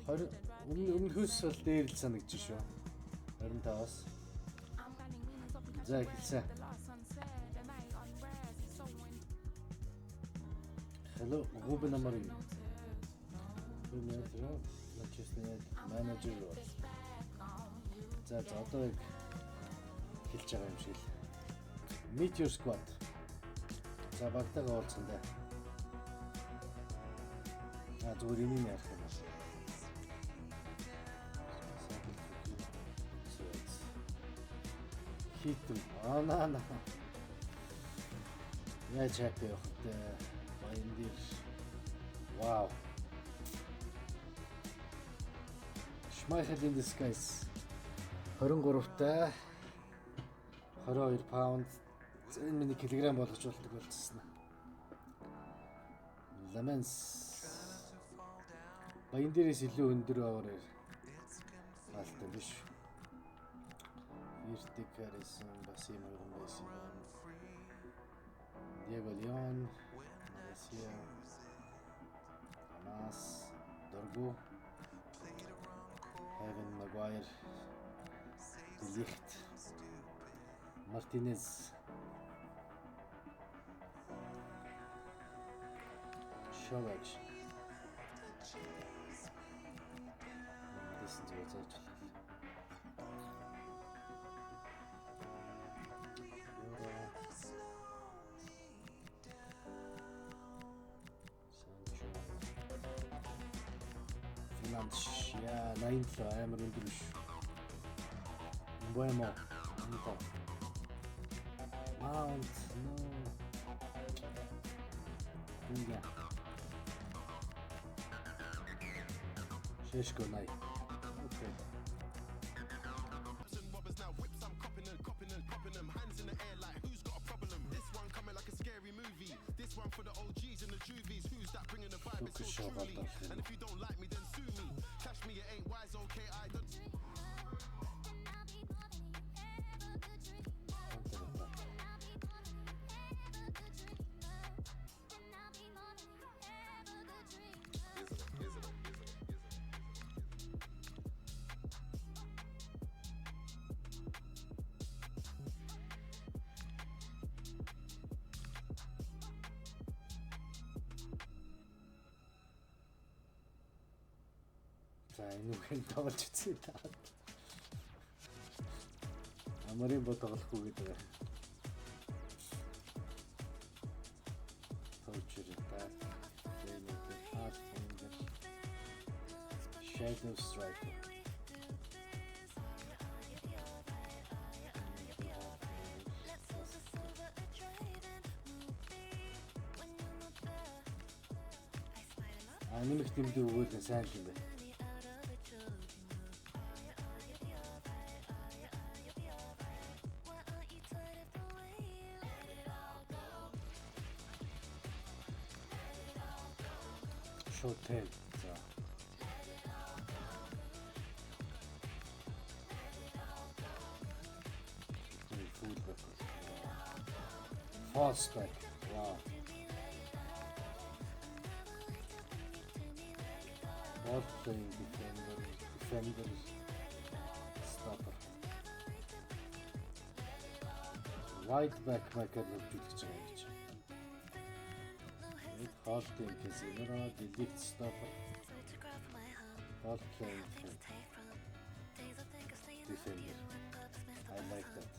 Өмнөхөөс бол дээр л санагдаж шүү. 25-аас. За хэлсэн. Hello, Ruben Amorim. Manchester United manager. За одоо яг хэлж байгаа юм шиг л. Meet your squad. За багтаага уулзсан даа. Зүгээр юм ярих юм байна. Хитэн наа. Яаж хаппи явахтай баян дээр. Вау. Schmeichel in disguise. 23-тай 22 паунд 100 кг болгож болдог болчихсон. Ламенс баян дээрээс илүү өндөр аваарай. Алтай биш. Иртик Харрисон бас юм юм байсан. Диего Леон, Марсия, Амас, Доргу, Хевен Магуайр, Лихт, Мартинез, Шовач. This is what's actually. Яа, 97 амар өндөр биш. Bueno, Mount, no. India. Sheshko Nai. Okay. Hands in the air like who's got a problem? This one coming like a scary movie. This one for the OGs and the juvies. Who's that bringing the vibe? It's so truly. And if you don't like me, then sue me. Catch me, it ain't wise, okay? I don't. За энүүхэн тоглож үзье та. Амарын бод тоглохгүй гэдэг. Torture that. Shadow Striker. Нэмэх тэмдэг өгөөл сайн юм байна. Hotel. So. Food record. False back. Wow. Ball playing defender, stopper. Wide back maker looked change. Holding Casemiro, delete stopper. Ball playing defender. I like that.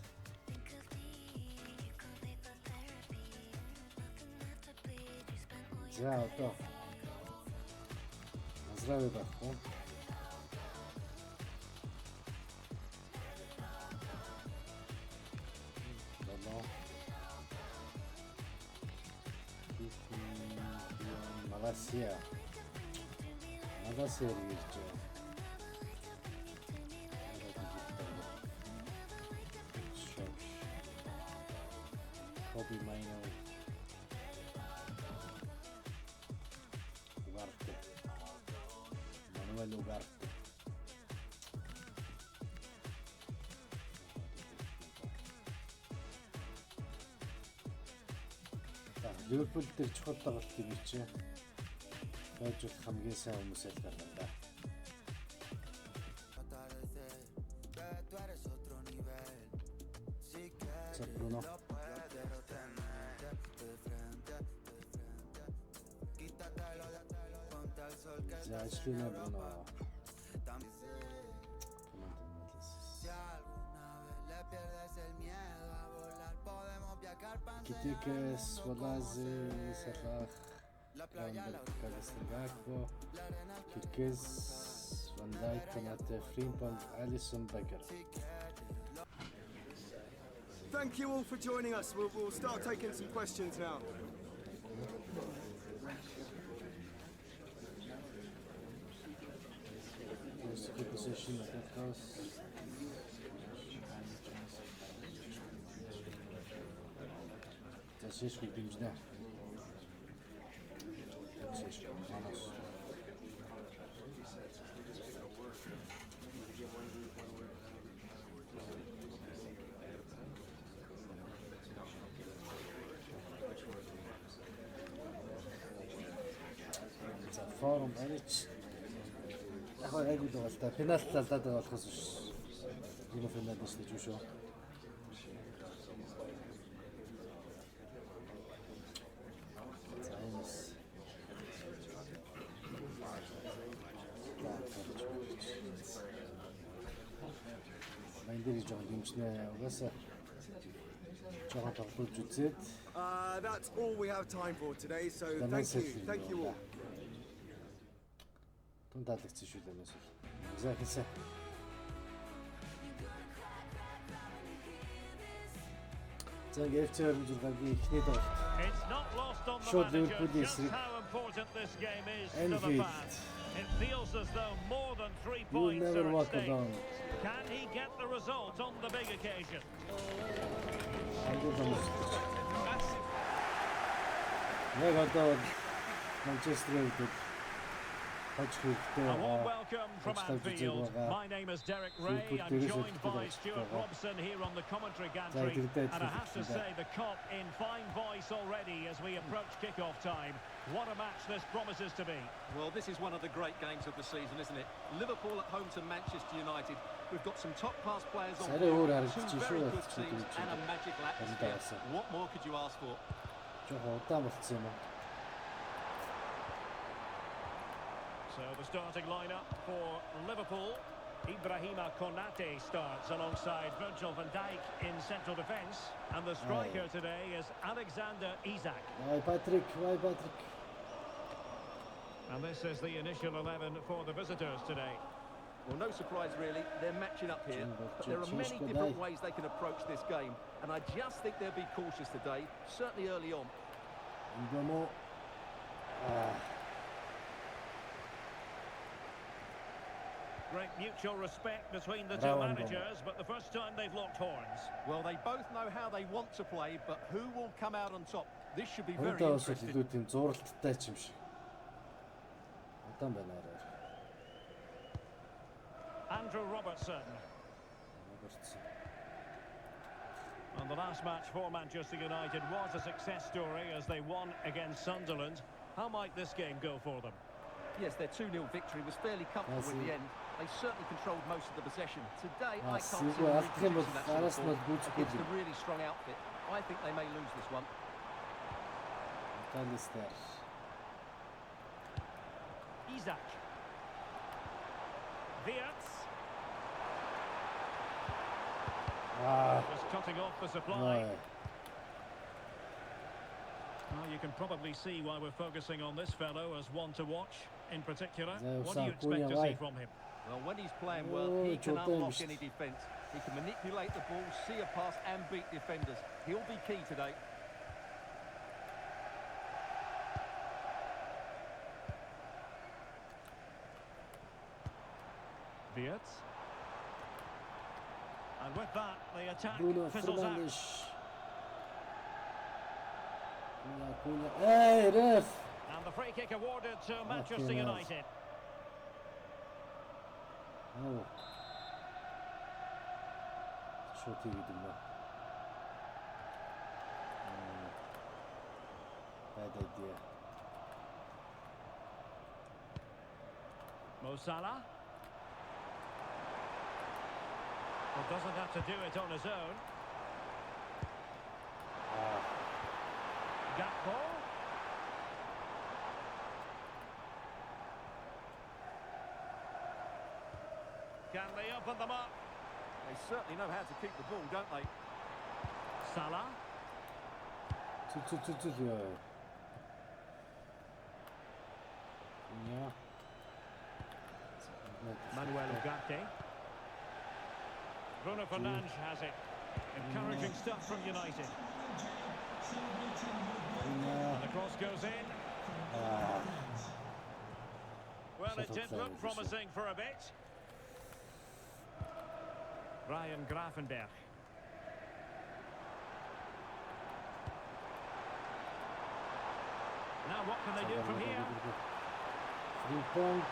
За одоо Здравия байхгүй. Малайзия. Малайзия ирж байна. Kobe Maino. Ugarte. Manuel Ugarte. Ливерпул дээр чухал тоглолтыг хийчихэ. Байж бол хамгийн сайн хүмүүсээ л гаргана да. Ya hiçbirine bunu. Kitikas, Walazi, Salah, Kramberg, Gakpo, Kikis, Van Dijk, Konate, Frimpong, Alisson, Becker. Thank you all for joining us. We'll start taking some questions now. Let's keep possession of that house. Тасешко димжда. Тасешко, манос. За форум арич. Яг айгуу дугаалтай. Пенальт талдаад байгаа болохоос биш. Энэ финал дэслэж юу шүү. Майндэрий жоохон дэмжнэ. Угаасаа жоохон тоглож үзээд. That's all we have time for today, so thank you all. Тун таалагдсан шүү дээ мэс. За хийсэ. За гэвч хөрөмжлөгийн ихний тоглолт. Шууд Ливерпулийн эсрэг. Anfield. It feels as though more than 3 You points never are at walk stake. alone. Can he get the result on the big occasion? Яг одоо Манчестер Юнайтед A warm welcome from Anfield. My name is Derek Ray. I'm joined by Stuart Robson here on the commentary gantry. And I have to say, the Kop in fine voice already as we approach kick-off time. What a match this promises to be. Well, this is one of the great games of the season, isn't it? Liverpool at home to Manchester United. We've got some top-class players on board, two very good teams and a magical atmosphere. What more could you ask for? So the starting lineup for Liverpool. Ibrahima Konate starts alongside Virgil van Dijk in central defence. And the striker today is Alexander Isak. Why Patrick? And this is the initial 11 for the visitors today. Well, no surprise really, they're matching up here, but there are many different ways they can approach this game, and I just think they'll be cautious today, certainly early on. Great mutual respect between the two managers, but the first time they've locked horns. Well, they both know how they want to play, but who will come out on top? This should be very interesting. Andrew Robertson. And the last match for Manchester United was a success story as they won against Sunderland. How might this game go for them? Yes, their 2-0 victory was fairly comfortable in the end. They certainly controlled most of the possession. Today, I can't see them reproducing that sort of form against a really strong outfit. I think they may lose this one. Isak. Wirtz. Just cutting off the supply. Well, you can probably see why we're focusing on this fellow as one to watch in particular. What do you expect to see from him? Well, when he's playing well, he can unlock any defence. He can manipulate the ball, see a pass and beat defenders. He'll be key today. Wirtz. And with that, the attack Bruno fizzles out. Hey, ref! And the free kick awarded to Manchester United. Oh. Çok iyi gidiyor. Bad idea. Mo Salah. Well, doesn't have to do it on his own. Gakpo. Can they open them up? They certainly know how to keep the ball, don't they? Salah. Yeah. Manuel Ugarte. Bruno Fernandes has it. Encouraging stuff from United. And the cross goes in. Well, it did look promising for a bit. Ryan Gravenberch. Now what can they do from here?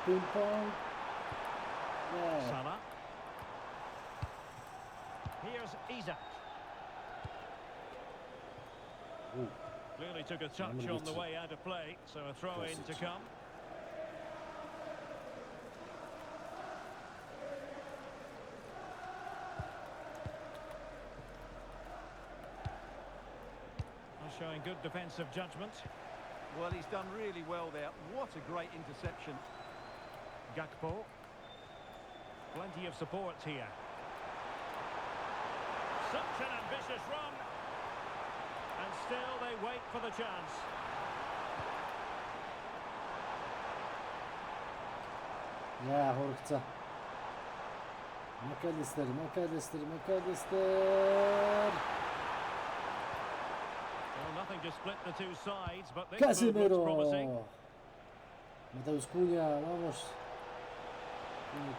Ping pong. Yeah. Salah. Here's Isak. Ooh. Clearly took a touch on the way out of play, so a throw in to come. Showing good defensive judgment. Well, he's done really well there. What a great interception. Gakpo. Plenty of support here. Such an ambitious run. And still they wait for the chance. Yeah, Horkta. McAllister. Well, nothing to split the two sides, but this move looks promising. Casemiro. Mateus Cunha, vamos.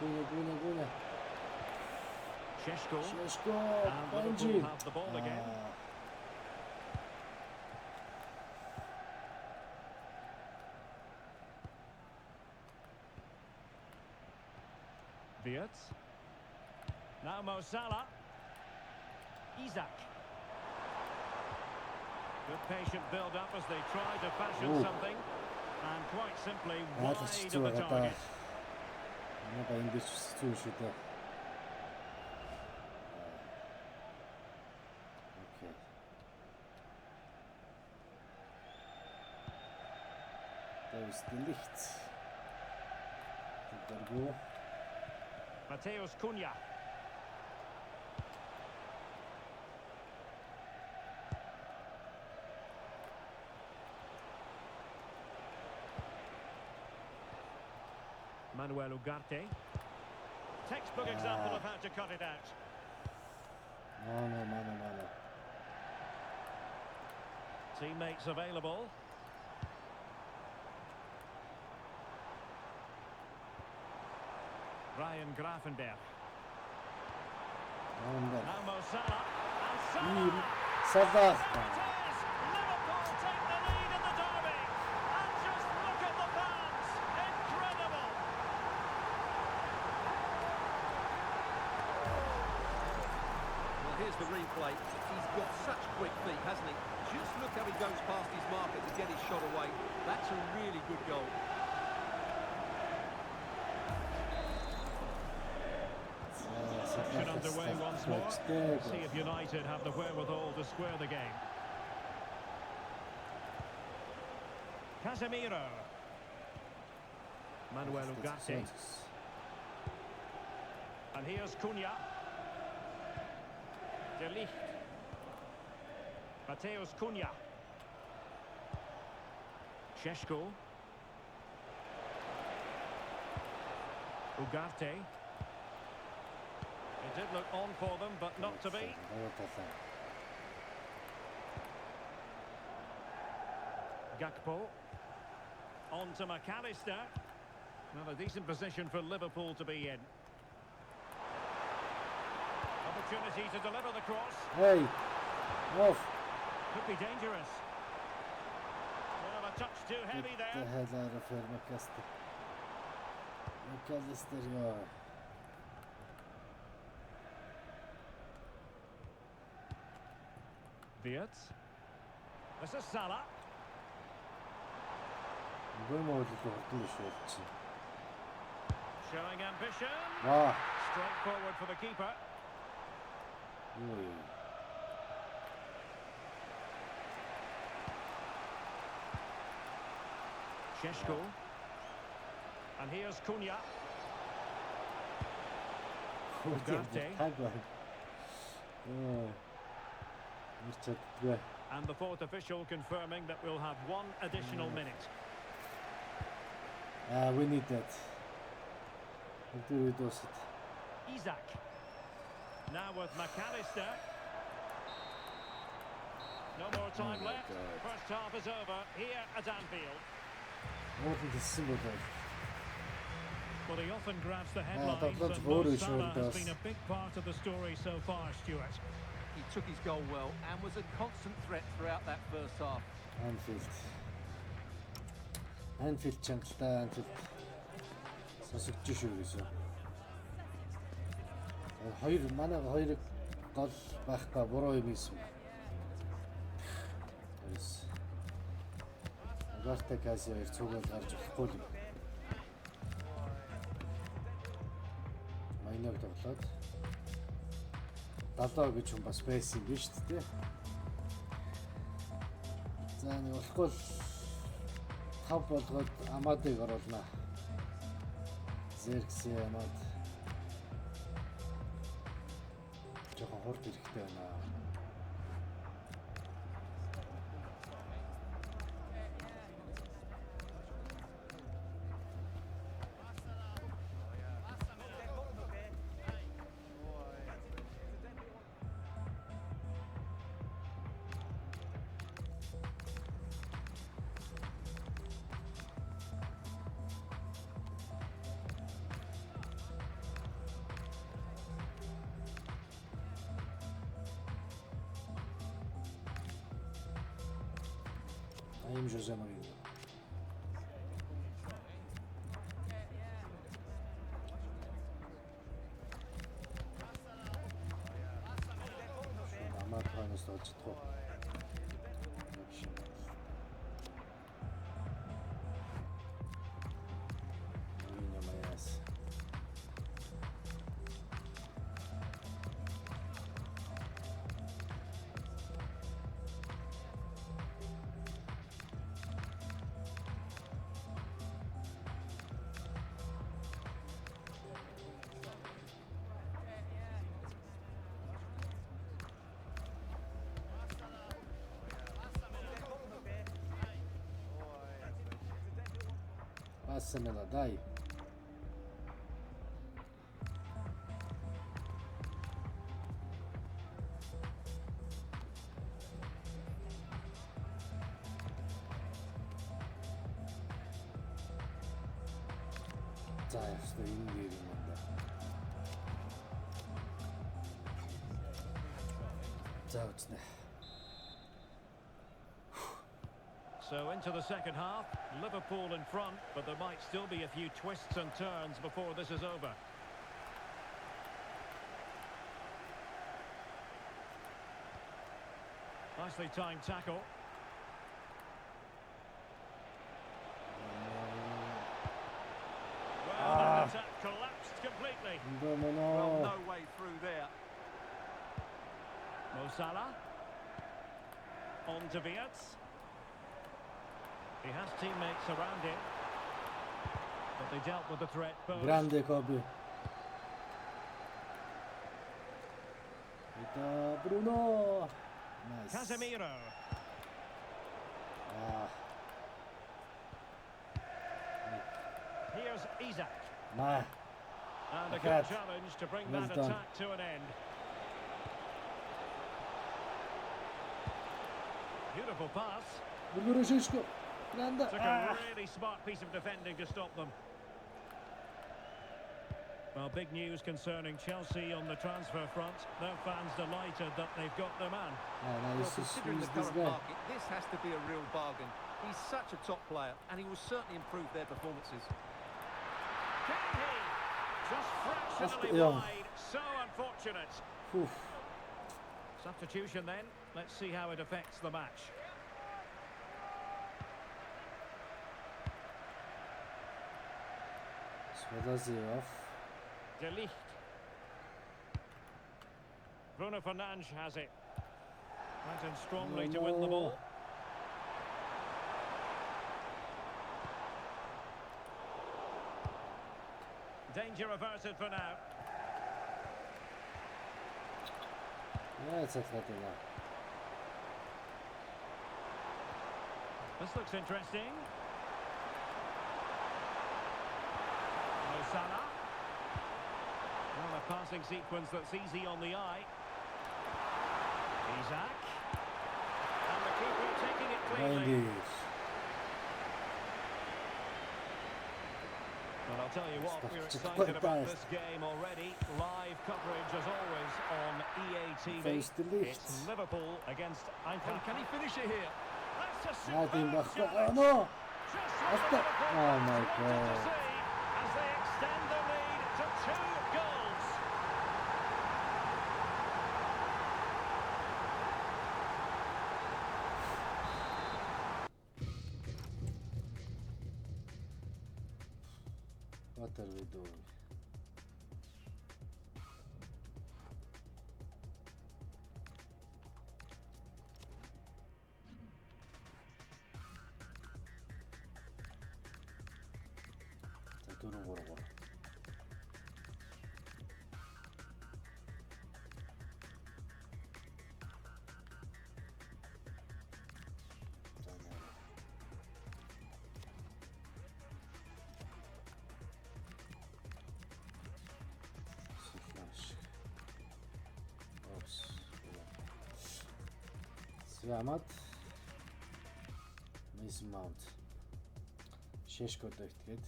Cunha. Šeško. And Benji. Liverpool have the ball again. Wirtz. Now Mo Salah. Isak. Good patient build-up as they try to fashion something. And quite simply, wide of the target. Davis de Ligt. Dargo. Mateus Cunha. Manuel Ugarte. Textbook example of how to cut it out. No. Teammates available. Ryan Gravenberch. Now Mo Salah. And Salah. Liverpool take the lead in the derby. And just look at the fans. Incredible. Well, here's the replay. He's got such quick feet, hasn't he? Just look how he goes past his marker to get his shot away. That's a really good goal. Action underway once more. See if United have the wherewithal to square the game. Casemiro. Manuel Ugarte. And here's Cunha. De Ligt. Mateus Cunha. Šeško. Ugarte. It did look on for them, but not to be. Gakpo. On to McAllister. Well, a decent position for Liverpool to be in. Opportunity to deliver the cross. Hey, off. Could be dangerous. Well, a touch too heavy there. Heller för McAllister, ja. Wirtz. This is Salah. Showing ambition. Straightforward for the keeper. Šeško. And here's Cunha. Ugarte. And the fourth official confirming that we'll have one additional minute. We need that. Isak. Now with McAllister. No more time left. First half is over here at Anfield. Well, he often grabs the headlines, and Mo Salah has been a big part of the story so far, Stuart. He took his goal well and was a constant threat throughout that first half. Anfield чангалтай Anfield сонсогдож шүү гэсэн. Манай хоёр гол байхгүй буруу юм ийсэн. Ugarte Casio хоёр цугаар гарч болохгүй юм. Майнаг тоглоод 70 гэж хүн бас байсан юм шүү дээ. За нэг болохгүй л 5 болгоод Амадыг оруулнаа. Зеркси Амад. Жохон хурд хэрэгтэй байна. I'm José Mourinho. Амад ханаас олждгоо. Mourinho маяас. Passamela, dai. Dai, sto indietro. Ciao, So into the second half, Liverpool in front, but there might still be a few twists and turns before this is over. Nicely timed tackle. Well, the attack collapsed completely. Well, no way through there. Mo Salah. On to Wirtz. He has teammates around him, but they dealt with the threat first. Grande Kobe. Bruno. Nice. Casemiro. Here's Isak. And a good challenge to bring that attack to an end. Beautiful pass. Took a really smart piece of defending to stop them. Well, big news concerning Chelsea on the transfer front. Their fans delighted that they've got their man. Well, considering the current market, this has to be a real bargain. He's such a top player, and he will certainly improve their performances. Can he? Just fractionally wide. So unfortunate. Substitution then. Let's see how it affects the match. De Ligt. Bruno Fernandes has it. Went in strongly to win the ball. Danger averted for now. This looks interesting. Mo Salah. Well, a passing sequence that's easy on the eye. Isaac. And the keeper taking it cleanly. Well, I'll tell you what, we're excited about this game already. Live coverage, as always, on EA TV. It's Liverpool against Eintracht. Can he finish it here? That's a Hadi bak. superb No. Just Asta. Oh my God. as they extend the lead to 2 goals. What are we doing? Durun vur vur. Свямат Mason Mount 6 код өгтгээд.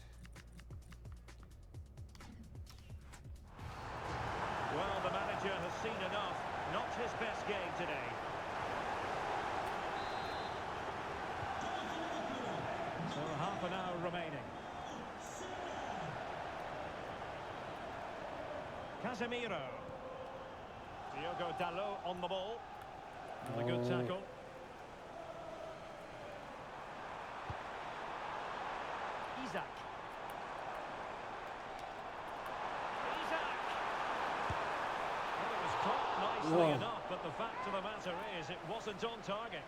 Well, the manager has seen enough. Not his best game today. So half an hour remaining. Casemiro. Diogo Dalot on the ball. And a good tackle. Isaac. Well, it was caught nicely enough, but the fact of the matter is it wasn't on target.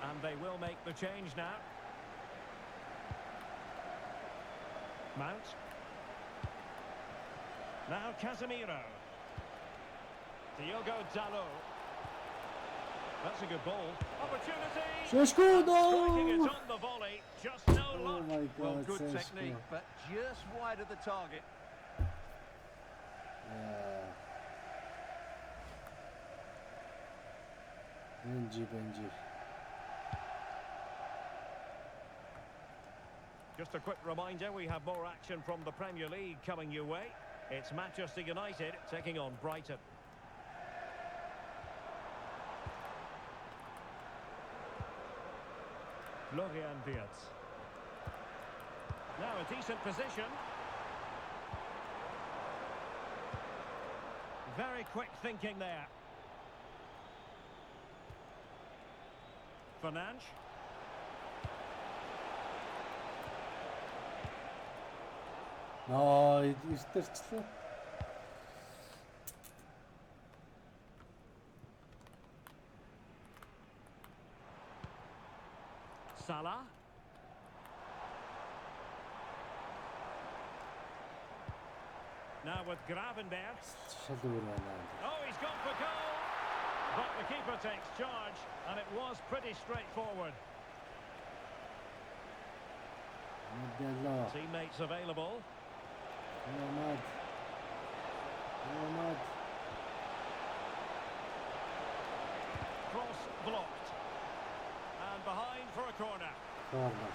And they will make the change now. Mount. Now Casemiro. Diogo Dalot. That's a good ball. Opportunity. Šeško, Striking it no! on the volley. Just no Oh luck. my Well, God, good Šeško. technique, but just wide of the target. Benji. Just a quick reminder, we have more action from the Premier League coming your way. It's Manchester United taking on Brighton. Florian Wirtz. Now a decent position. Very quick thinking there. Fernandes. No, иртэрчлээ. Salah. Now with Gravenberg. Шалгуур байна. Oh, he's gone for goal. But the keeper takes charge, and it was pretty straightforward. Мэдээлээ. Teammates available. Ямад. Cross blocked. And behind for a corner. Corner.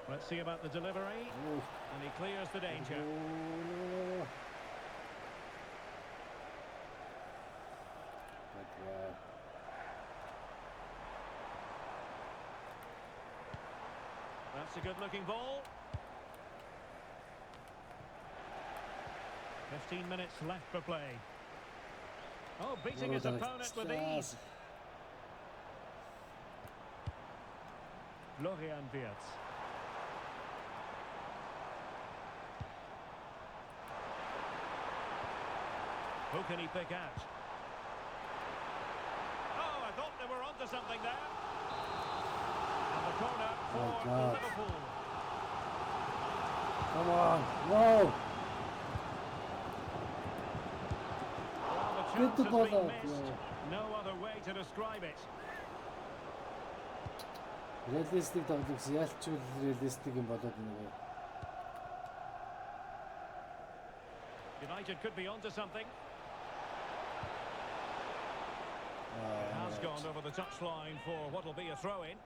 Let's see about the delivery. And he clears the danger. That's a good-looking ball. 15 minutes left for play. Oh, beating his opponent with ease. Florian Wirtz. Who can he pick out? Oh, a thought they were onto something there. And the corner for God. Liverpool. Come on, no! Well, the Get chance the has ball been out, missed. yeah. No other way to describe it. Реалистик тоглогч ялчгүй реалистик юм болоод нэг. United could be onto something. It has gone over the touchline for what will be a throw-in.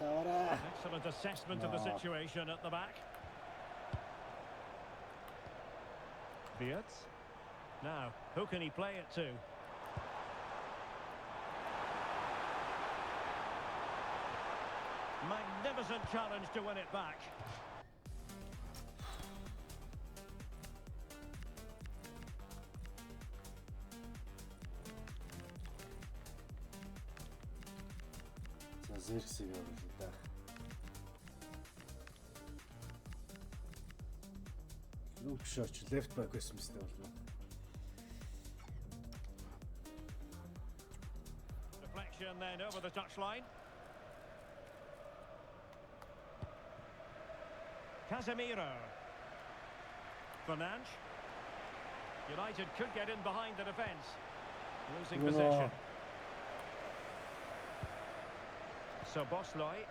Excellent assessment of the situation at the back. Beard. Now, who can he play it to? Magnificent challenge to win it back. Зерксийг оруулаа да. Luke Shaw left back байсан мэт болно. Deflection then over the touchline. Casemiro. Fernandes. United could get in behind the defence. Losing possession. Szoboszlai.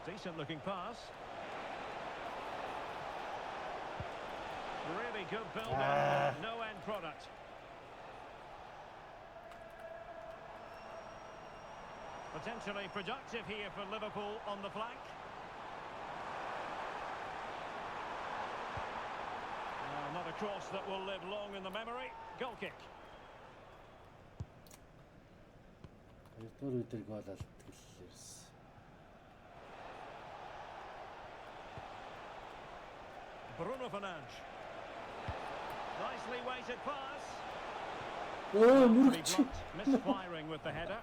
Decent looking pass. Really good build-up, no end product. Potentially productive here for Liverpool on the flank. Not a cross that will live long in the memory. Goal kick. Bruno Fernandes. Nicely weighted pass. Oh, misfiring with the header.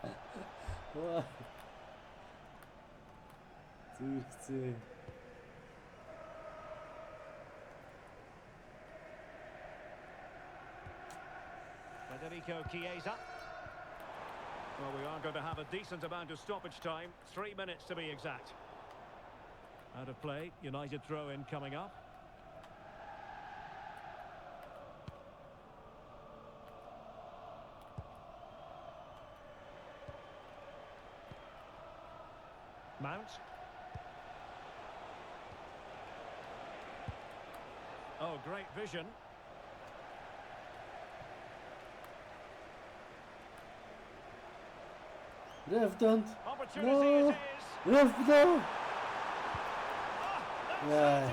Federico Chiesa. Well, we are going to have a decent amount of stoppage time. 3 minutes to be exact. Out of play, United throw-in coming up. Mount. Oh, great vision. Left-hand. Opportunity No. it is. Left-hand. Yeah.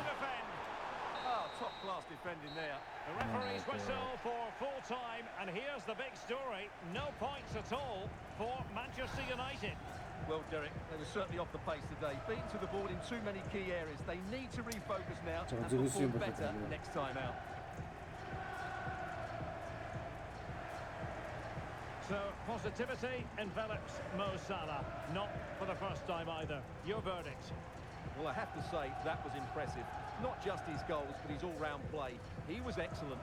Oh, top-class defending there. The referee's whistle for full time, and here's the big story. No points at all for Manchester United. Well, Derek, they were certainly off the pace today. Beaten to the ball in too many key areas. They need to refocus now and perform better next time out. So, positivity envelops Mo Salah. Not for the first time either. Your verdict? Well, I have to say, that was impressive. Not just his goals, but his all-round play. He was excellent.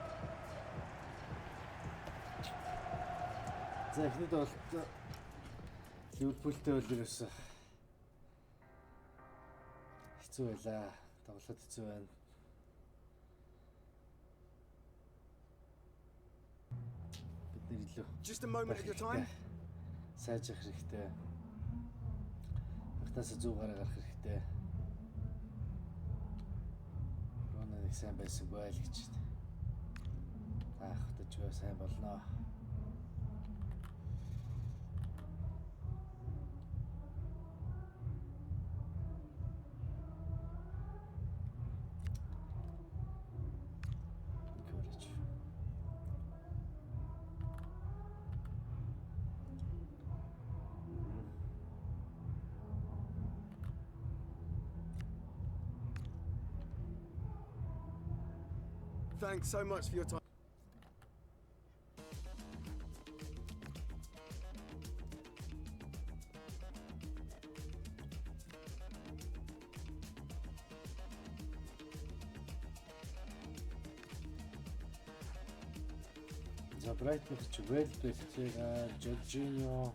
За эхнийд бол Ливерпултэй үлрээс хэцүү байлаа. Тоглоход хэцүү байна. Бид нэр илүү Just a moment of your time. сайжрах хэрэгтэй. Хатаасаа зүг гараа гарах хэрэгтэй. Рона нэг сайн байсан байл гэж. Хатаж бай сайн болно. Thanks so much for your time. За Брайтон ч Велбек, Жоржиньо,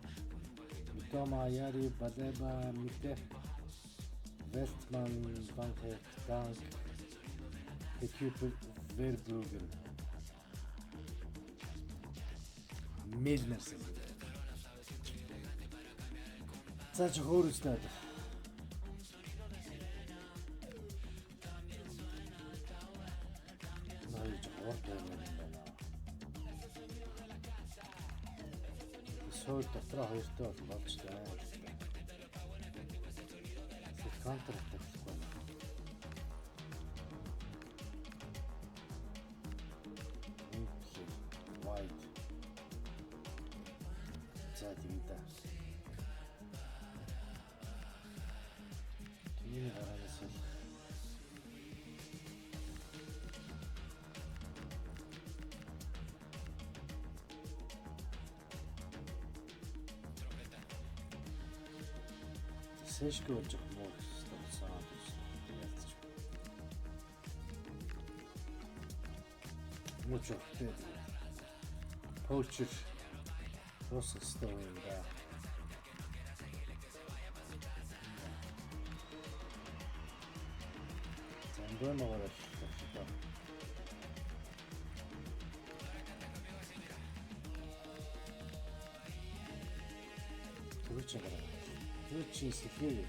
Тома Яри, Бадеба, Мите, Вестман, Банхек, Данк, Екюпер, Вербруген. Милнер се буде. Цаа чи хөөрөснөө. Наач ордоо юм байна. Сойд дотроо хоёртой болж байна. Контр атакгүй. Wide. За димта. Тний гараас л Сэшгүй болж байгаа мó гэсэн ялцч. Мөчтэй. Поучер Ростой юм да. Зэмбэнээр л. Түрүүчээр. Түрүүчийн сэхээ.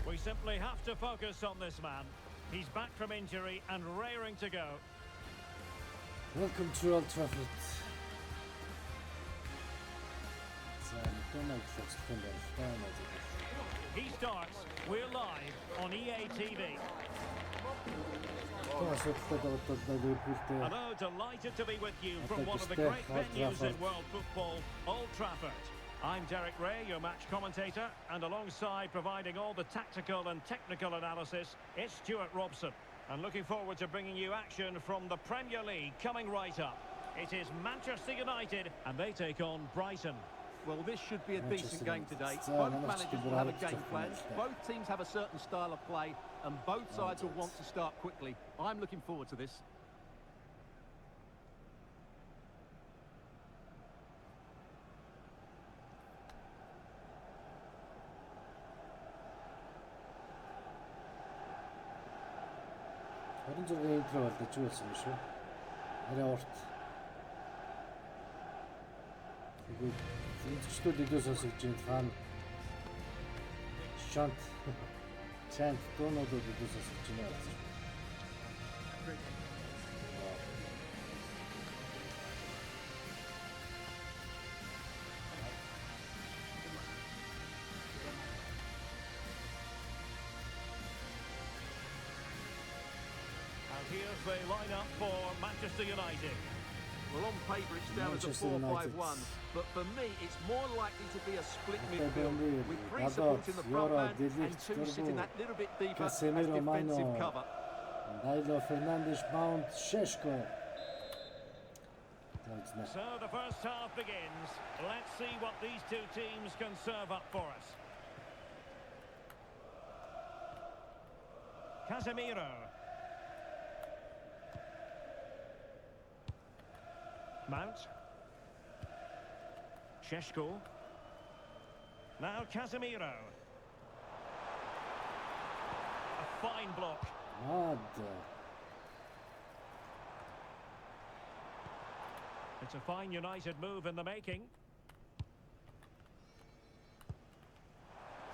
We simply have to focus on this man. He's back from injury and raring to go. Welcome to Old Trafford. He starts. We're live on EA TV. Hello, delighted to be with you from one of the great venues in world football, Old Trafford. I'm Derek Ray, your match commentator, and alongside providing all the tactical and technical analysis, it's Stuart Robson. And looking forward to bringing you action from the Premier League coming right up. It is Manchester United, and they take on Brighton. Well, this should be a decent game today. Both managers will have a game plan. Both teams have a certain style of play, and both sides will want to start quickly. I'm looking forward to this. Харин зөвхөн интро болдож байсан юм шүү. Арай урт. Тэгээд зинчүүд идөө сонсож байгаа фан чант тоонууд идөө сонсож байна. Here's the lineup for Manchester United. Well, on paper it's down as a 4-5-1, but for me it's more likely to be a split midfield with three supporting the front man and two sitting that little bit deeper as defensive cover. Danilo Fernandes, Mount, Šeško. So the first half begins. Let's see what these two teams can serve up for us. Casemiro. Mount. Šeško. Now Casemiro. A fine block. It's a fine United move in the making.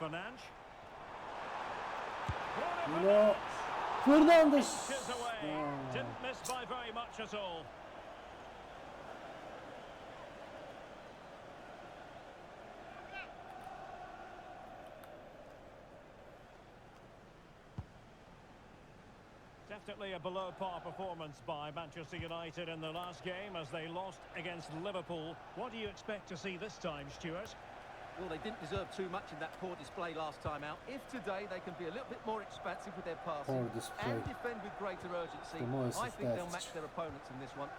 Fernandes. No. Fernandes. Didn't miss by very much at all. Definitely a below-par performance by Manchester United in the last game as they lost against Liverpool. What do you expect to see this time, Stuart? Well, they didn't deserve too much in that poor display last time out. If today they can be a little bit more expansive with their passing and defend with greater urgency, I think they'll match their opponents in this one.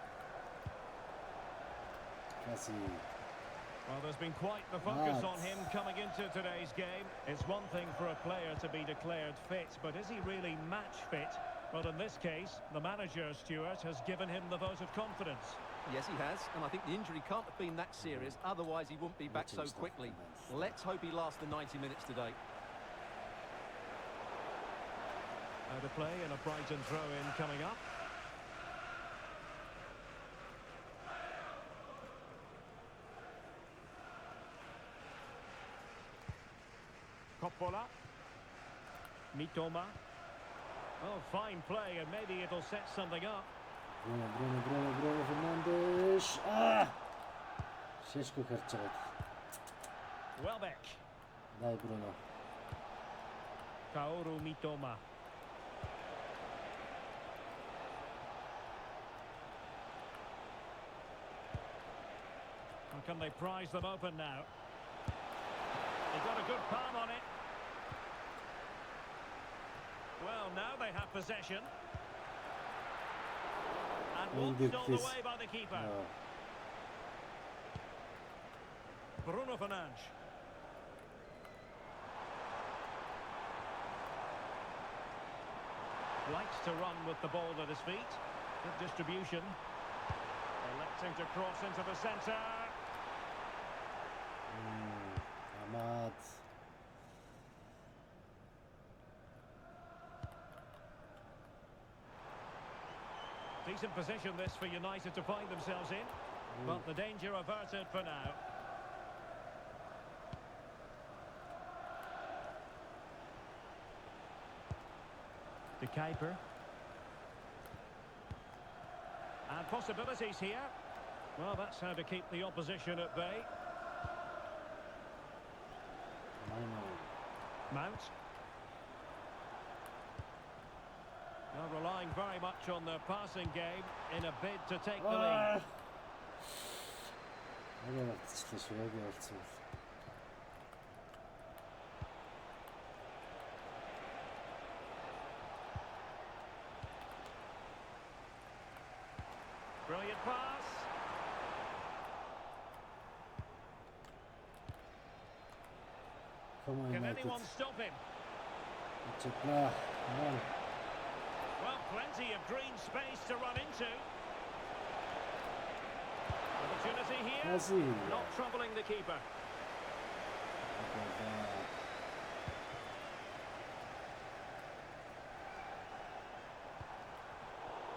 Well, there's been quite the focus on him coming into today's game. It's one thing for a player to be declared fit, but is he really match fit? Well, in this case, the manager, Stuart, has given him the vote of confidence. Yes, he has, and I think the injury can't have been that serious, otherwise he wouldn't be back so quickly. Let's hope he lasts the 90 minutes today. Out of play and a Brighton throw-in coming up. Coppola. Mitoma. Oh, fine play, and maybe it'll set something up. Bruno Fernandes. Шешко харчаад. Welbeck. Дай Bruno. Kaoru Mitoma. And can they prize them open now? They got a good palm on it. Well, now they have possession. And one stole away by the keeper. Bruno Fernandes. Likes to run with the ball at his feet. Good distribution. Electing to cross into the centre. Ahmad. Decent position this for United to find themselves in. But the danger averted for now. De Kuiper. And possibilities here. Well, that's how to keep the opposition at bay. Mount. Now relying very much on their passing game in a bid to take the lead. Brilliant pass. Come on, Can United. anyone stop him? Come on. Well, plenty of green space to run into. Opportunity here. Not troubling the keeper.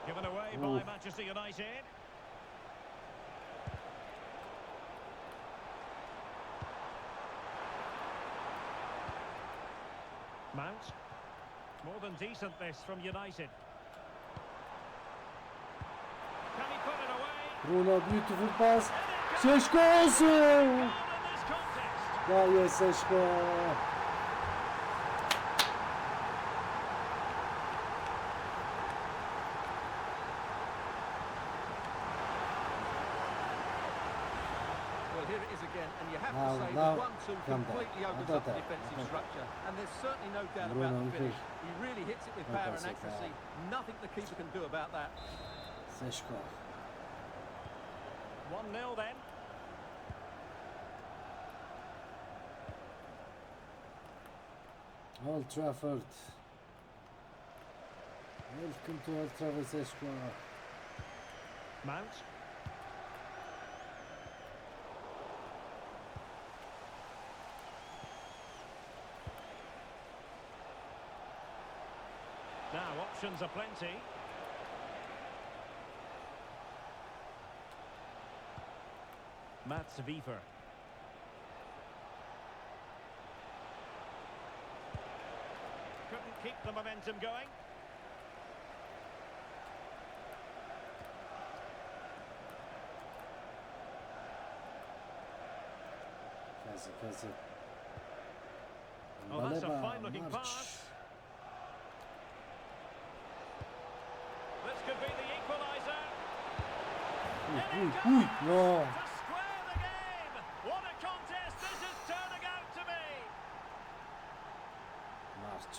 Given away by Manchester United. Mount. More than decent this from United. Can he put it away? Bruno, beautiful pass. Šeško olsun. Da je Šeško. Well, here it is again, and you have to say the 1-2 completely opens up the defensive structure, and there's certainly no doubt about the finish. He really hits it with power and accuracy. Nothing the keeper can do about that. Šeško. 1-0 then. Old Trafford. Welcome to Old Trafford, Šeško. Mount. Now options are plenty. Mats Wiever. Couldn't keep the momentum going. Kazi. Oh, that's a fine-looking pass. This could be the equaliser. No. To square the game. What a contest this is turning out to be. March.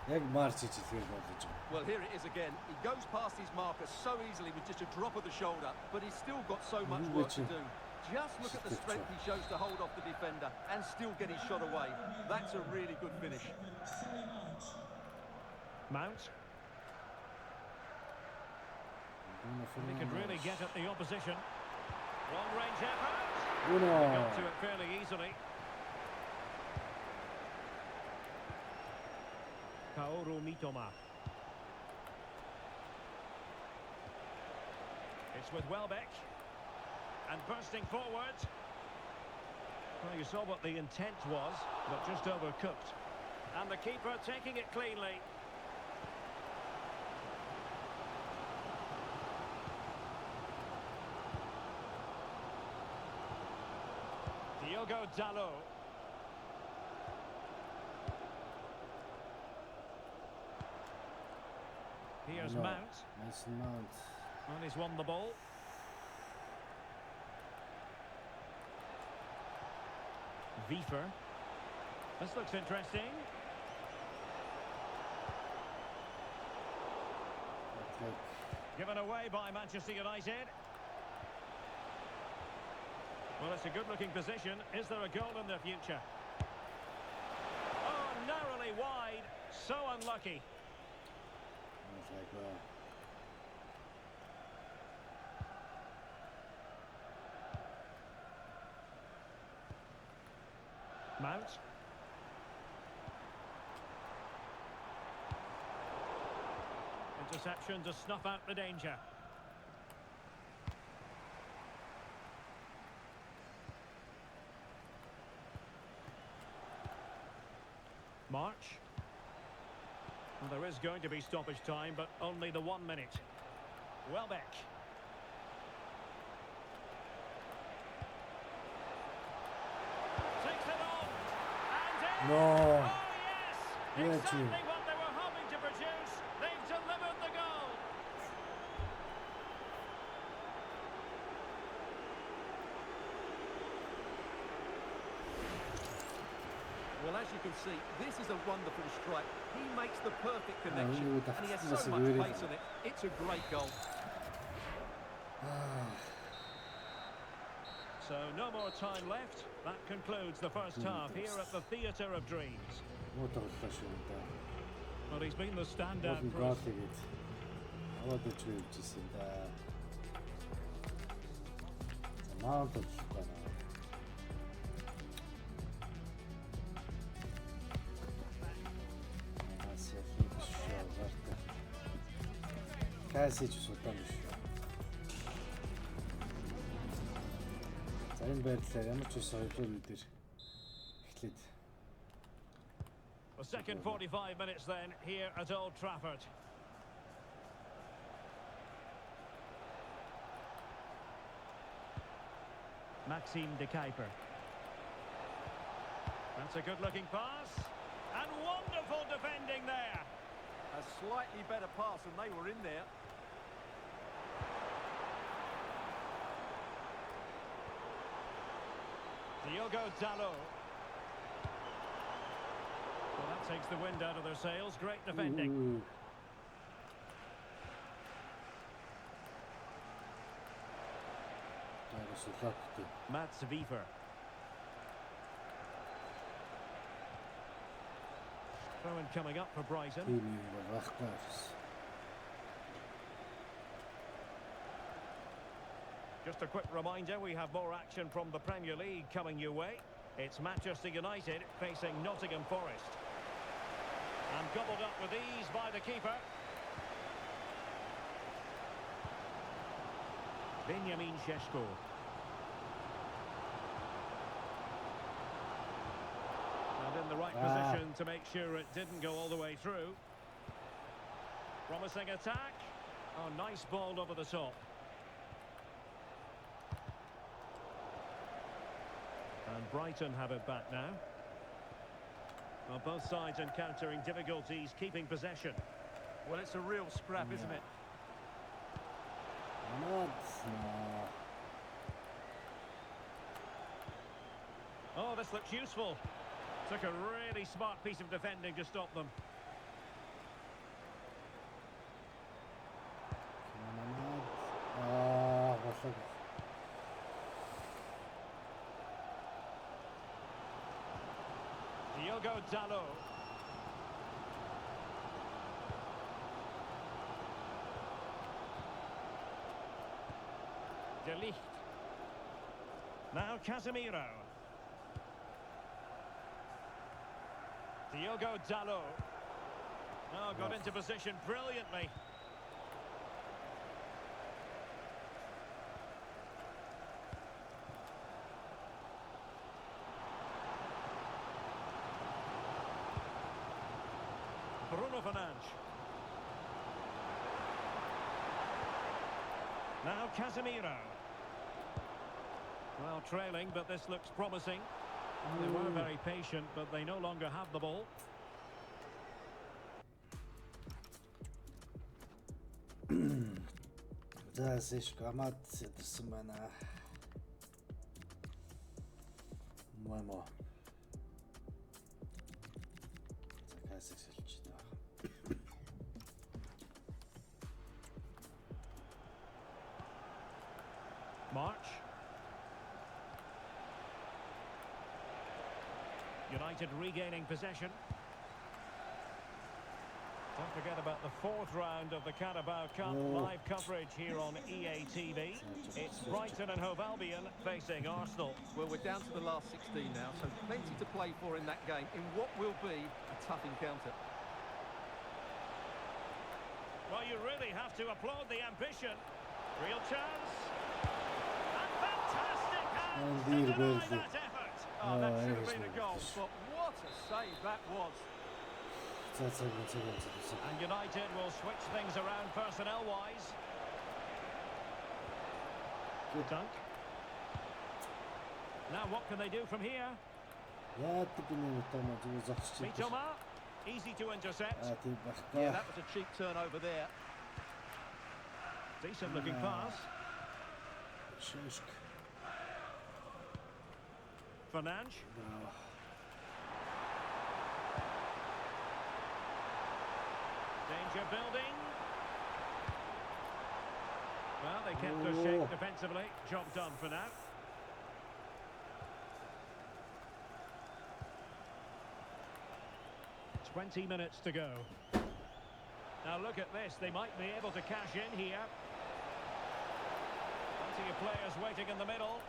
Jak March için olacak. Well, here it is again. He goes past his marker so easily with just a drop of the shoulder, but he's still got so much work to do. Just look at the strength he shows to hold off the defender and still get his shot away. That's a really good finish. Mount. He could really get at the opposition. Long-range effort. He got to it fairly easily. Kaoru Mitoma. It's with Welbeck. And bursting forward. Well, you saw what the intent was, but just overcooked. And the keeper taking it cleanly. Diogo Dalot. Here's Mount. Mason Mount. And he's won the ball. Wiefer. This looks interesting. Okay. Given away by Manchester United. Well, it's a good-looking position. Is there a goal in the future? Oh, narrowly wide. So unlucky. It's like, well. Mount. Interception to snuff out the danger. March. Well, there is going to be stoppage time, but only the 1 minute. Welbeck. Takes it on. And in. No. Oh, yes. Yeah, Exactly true. what they were hoping to produce. They've delivered the goal. Well, as you can see, this is a wonderful strike. He makes the perfect connection, with the and he has fitness so of much really- pace on it. It's a great goal. So no more time left. That concludes the first half here at the Theatre of Dreams. Motor taşıyında. Well, he's been the standout Bakın for us. gafet et. Havada çöpçüsünde. Mount of Sukana. Asya Filips şu an vardı. Кайсич сутамш. За энэ байдлаар ямар ч ус хоёрын үдээр эхлээд The second 45 minutes then here at Old Trafford. Maxime de Kuyper. That's a good-looking pass. And wonderful defending there. A slightly better pass and they were in there. Diogo Dalot. Well, that takes the wind out of their sails. Great defending. Mats Wiefer. Throw-in coming up for Brighton. Just a quick reminder, we have more action from the Premier League coming your way. It's Manchester United facing Nottingham Forest. And gobbled up with ease by the keeper. Benjamin Šeško. And in the right position to make sure it didn't go all the way through. Promising attack. Oh, nice ball over the top. And Brighton have it back now. Well, both sides encountering difficulties keeping possession. Well, it's a real scrap, isn't it? Oh, this looks useful. Took a really smart piece of defending to stop them. Diogo Dalot. De Ligt. Now Casemiro. Diogo Dalot. Oh, got into position brilliantly. Bruno Fernandes. Now Casemiro. Well, trailing, but this looks promising. They were very patient, but they no longer have the ball. За Зешко Амад сэтэрсэн байна. Момо. За касыг шилжиж байна. March. United regaining possession. Don't forget about the fourth round of the Carabao Cup. Live coverage here on EA TV. It's Brighton and Hove Albion facing Arsenal. Well, we're down to the last 16 now, so plenty to play for in that game, in what will be a tough encounter. Well, you really have to applaud the ambition. Real chance. And fantastic hands to deny that effort. Oh, that should have been a goal, but what a save that was. And United will switch things around personnel-wise. Good dunk. Now what can they do from here? Mitoma, easy to intercept. Yeah, that was a cheap turnover there. Decent looking pass. Fernandes. Danger building. Well, they kept their shape defensively. Job done for now. "20 minutes to go. Now look at this. They might be able to cash in here. Plenty of players waiting in the middle.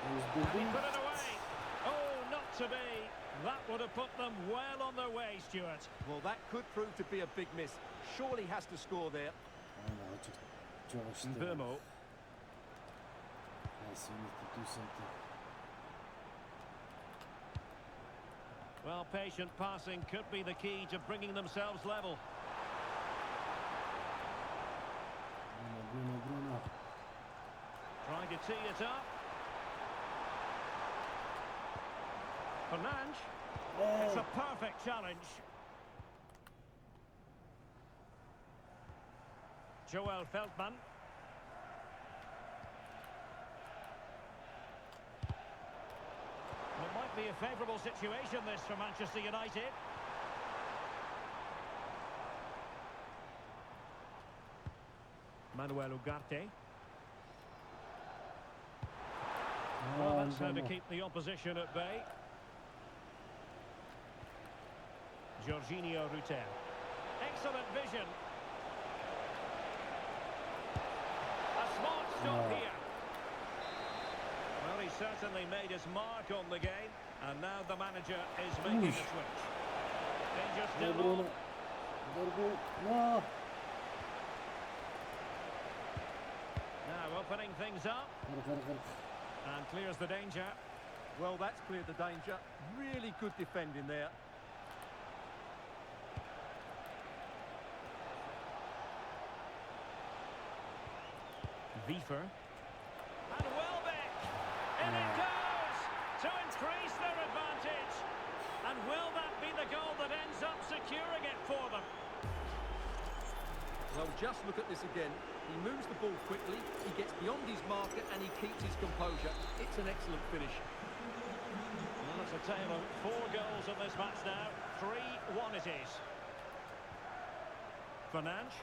And he put it away. Oh, not to be. That would have put them well on their way, Stuart. Well, that could prove to be a big miss. Surely has to score there. Burmo. Yes, we need to do something. Well, patient passing could be the key to bringing themselves level. Bruno. Trying to tee it up. Fernandes. It's a perfect challenge. Joel Feldman. It might be a favourable situation, this, for Manchester United. Manuel Ugarte. Well, that's how to keep the opposition at bay. Jorginho Rutter. Excellent vision. A smart stop here. Well, he certainly made his mark on the game, and now the manager is making a switch. Danger still on. No. Now opening things up. And clears the danger. Well, that's cleared the danger. Really good defending there. Wiefer. And Welbeck. In it goes to increase their advantage. And will that be the goal that ends up securing it for them? Well, just look at this again. He moves the ball quickly, he gets beyond his marker, and he keeps his composure. It's an excellent finish. Well, it's a tale of 4 goals in this match now. 3-1 it is. Fernandes.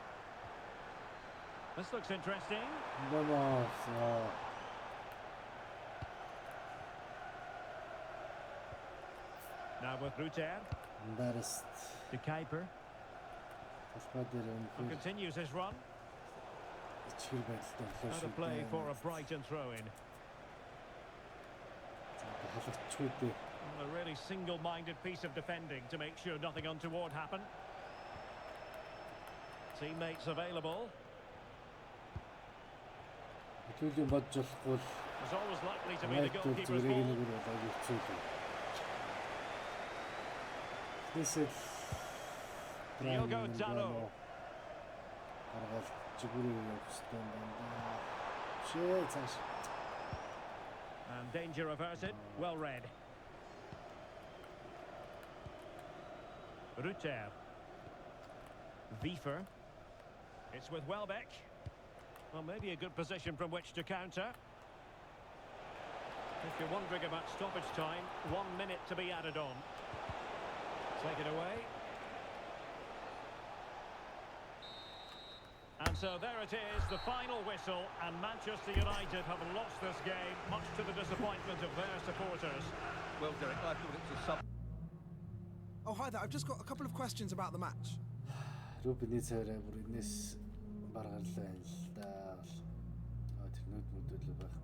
This looks interesting. Now with Ruter. Embarrassed. De Kuiper. Continues his run. Out of play for a Brighton throw-in. A really single-minded piece of defending to make sure nothing untoward happened. Teammates available. Was always likely to be the goalkeeper's ball. Diogo Dalot. And danger averted. Well read. Ruter. Wiefer. It's with Welbeck. Well, maybe a good position from which to counter. If you're wondering about stoppage time, 1 minute to be added on. Take it away. And so there it is, the final whistle, and Manchester United have lost this game, much to the disappointment of their supporters. Well, Derek, I thought it was a sub. Oh, hi there. I've just got a couple of questions about the match. Рубиний царай бүр энэс баргаллаа юм л да. Тэр нүд байхгүй.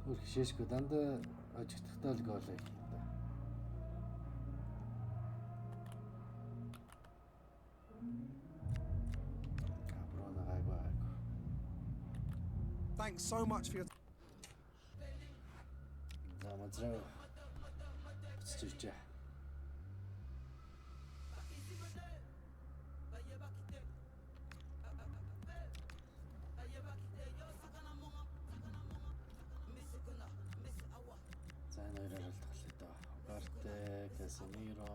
Хөрх шишгүй дандаа ажигдахтаа л гол хийх юм да. Thanks so much for your time. Casemiro.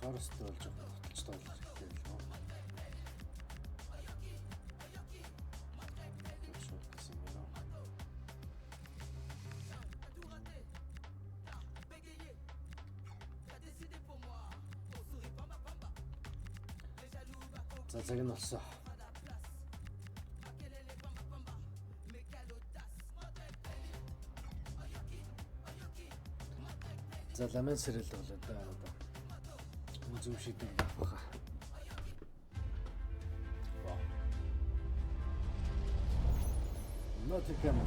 Forest болж хөтлж тоглох хэрэгтэй л нөө. За цаг нь болсон. За ламен сэрэл болоо да. Үзүүл шийдэг баха. Вау. Nottingham.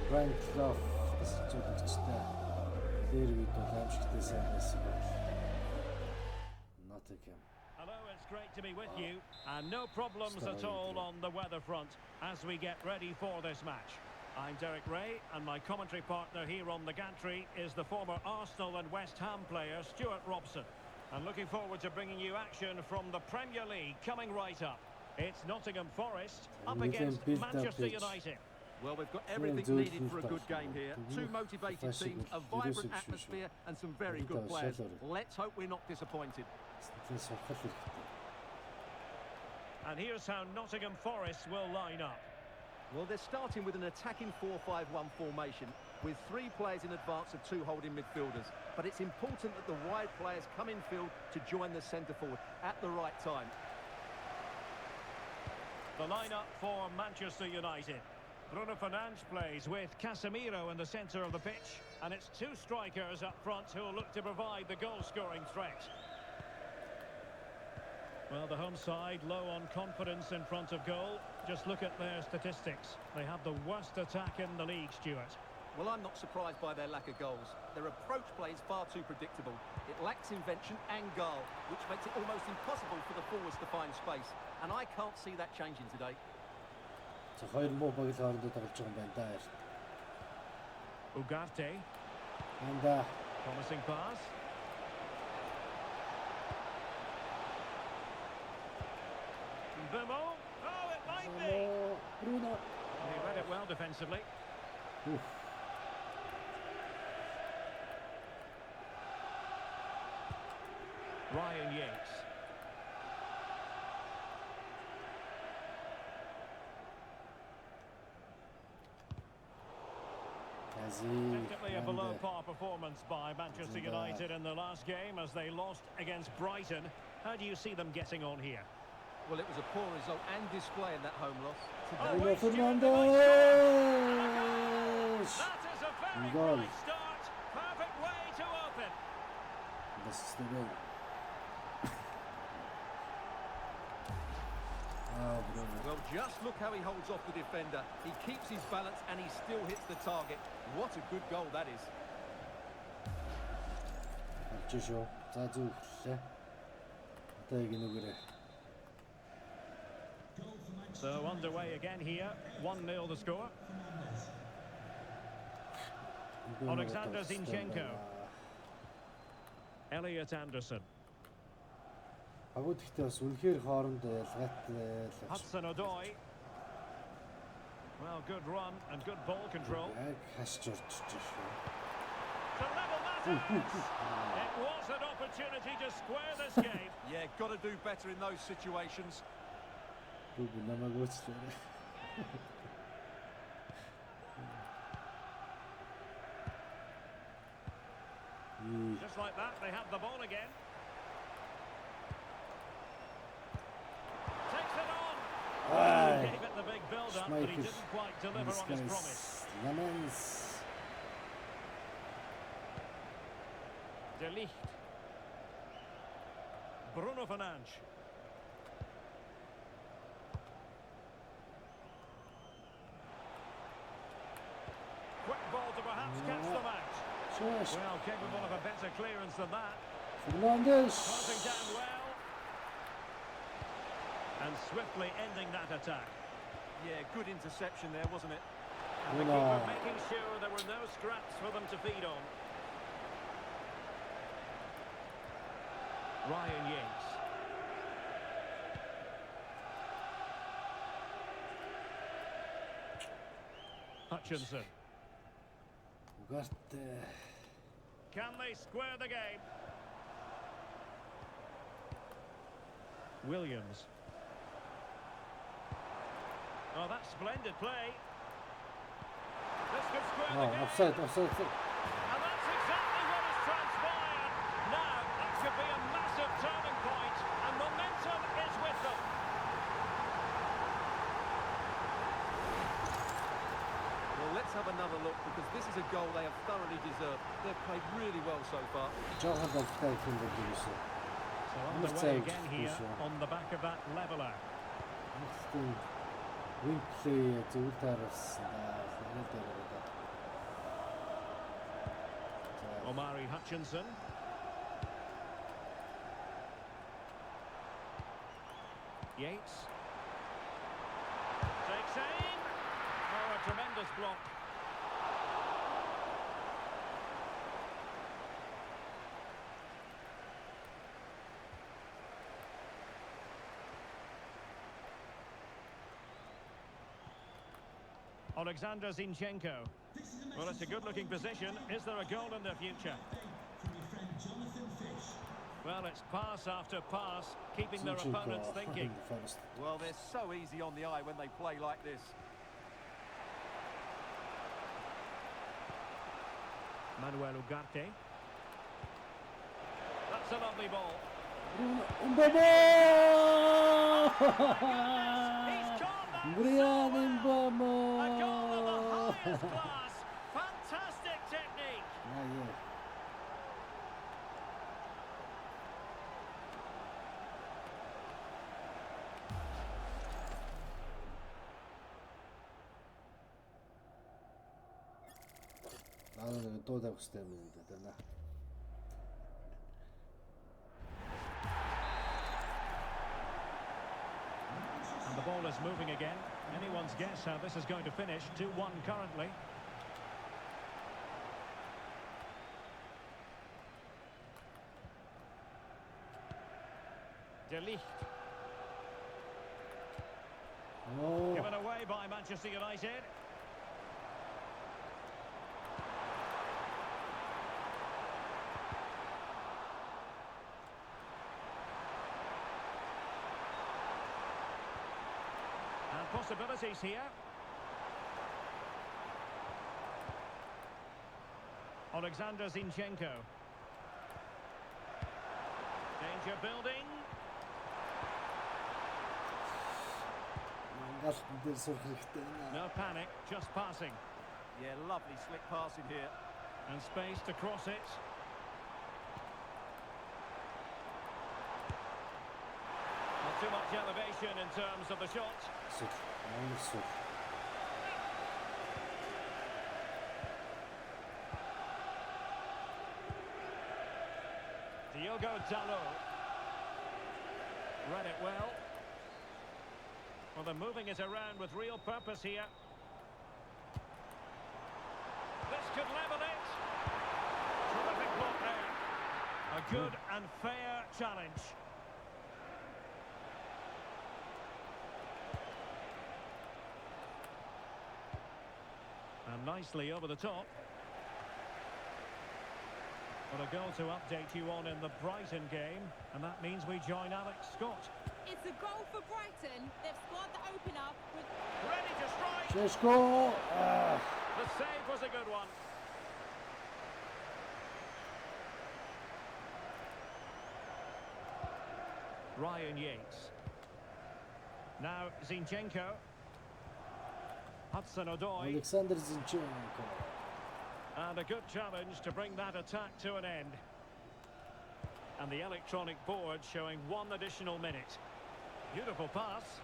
Brian Clough зөвлөгчтэй дээр үед бол аимшигтай сайн байсан бол Nottingham. Hello, it's great to be with you, and no problems at all on the weather front as we get ready for this match. I'm Derek Ray, and my commentary partner here on the gantry is the former Arsenal and West Ham player Stuart Robson. And looking forward to bringing you action from the Premier League coming right up. It's Nottingham Forest up against Manchester United. Well, we've got everything needed for a good game here. Two motivated teams, a vibrant atmosphere and some very good players. Let's hope we're not disappointed. And here's how Nottingham Forest will line up. Well, they're starting with an attacking 4-5-1 formation with 3 players in advance of 2 holding midfielders. But it's important that the wide players come in field to join the centre forward at the right time. The lineup for Manchester United. Bruno Fernandes plays with Casemiro in the centre of the pitch. And it's 2 strikers up front who'll look to provide the goal-scoring threat. Well, the home side low on confidence in front of goal. Just look at their statistics. They have the worst attack in the league, Stuart. Well, I'm not surprised by their lack of goals. Their approach play is far too predictable. It lacks invention and guile, which makes it almost impossible for the forwards to find space. And I can't see that changing today. Ugarte. And Promising pass. Bimo. Oh, it might be. Bruno. He read it well defensively. Oof. Ryan Yates. Definitely a below-par performance by Manchester United in the last game as they lost against Brighton. How do you see them getting on here? Well, it was a poor result and display in that home loss. Bruno Fernandes! That is a very Goal. bright start. Perfect way to open. This is the goal. Oh, Bruno. Well, just look how he holds off the defender. He keeps his balance and he still hits the target. What a good goal that is. Авчишоо. За зүг хөрлөө. Одоо яг нүгээрээ. So underway again here. 1-0 the score. Alexander Zinchenko. Elliot Anderson. Агууд ихтэй бас үнэхээр хоорондоо ялгаатай л байна. Hudson-Odoi. Well, good run and good ball control. Яг хасч орчиж шүү. To level matters. It was an opportunity to square this game. Yeah, got to do better in those situations. Бүгд намайг уучлаарай. Just like that, they have the ball again. Takes it on. He gave it the big build-up, but he didn't quite deliver on his promise. Lamens. De Ligt. Bruno Fernandes. Quick ball to perhaps catch them out. Well, capable of a better clearance than that. Fernandes. Closing down well. And swiftly ending that attack. Yeah, good interception there, wasn't it? And the keeper making sure there were no scraps for them to feed on. Ryan Yates. Hutchinson. Ugarte. Can they square the game? Williams. Oh, that's splendid play. This could square the game. Offside. And that's exactly what has transpired. Now, that could be a massive turning point, and momentum is with them. Well, let's have another look because this is a goal they have thoroughly deserved. They've played really well so far. Жоохон болтой юм байна. So on the way again here on the back of that leveller. Wimpley зөвлөөрөөс Omari Hutchinson. Yates. Takes aim. Oh, a tremendous block. Alexander Zinchenko. Well, it's a good-looking position. Is there a goal in the future? Well, it's pass after pass, keeping their opponents thinking. Well, they're so easy on the eye when they play like this. Manuel Ugarte. That's a lovely ball. He's caught that. Brian Mbeumo. A goal of the highest class. Fantastic technique. 나는 또 잡고 싶다면 되나? And the ball is moving again. Anyone's guess how this is going to finish. 2-1 currently. De Ligt. No. Given away by Manchester United. And possibilities here. Alexander Zinchenko. Danger building. No panic, just passing. Yeah, lovely slick passing here. And space to cross it. Not too much elevation in terms of the shot. Diogo Dalot. Read it well. Well, they're moving it around with real purpose here. This could level it. Terrific block there. A good and fair challenge. And nicely over the top. Well, a goal to update you on in the Brighton game, and that means we join Alex Scott. It's a goal for Brighton. They've scored the opener. Ready to strike. Cesco! The save was a good one. Ryan Yates. Now Zinchenko. Hudson-Odoi. Alexander Zinchenko. And a good challenge to bring that attack to an end. And the electronic board showing 1 additional minute. Beautiful pass.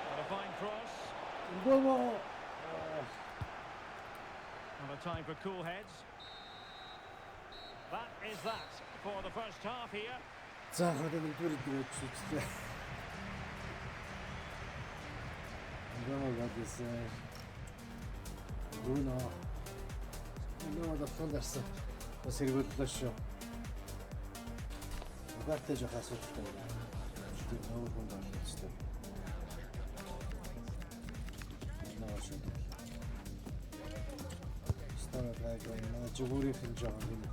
What a fine cross. And a time for cool heads. That is that for the first half here. Andiamo Bruno. Andiamo ad affrontarsi la serie dello show. Guardate gioca sotto il nuovo contatto. No, c'è. Stava con la giovane fin giovane.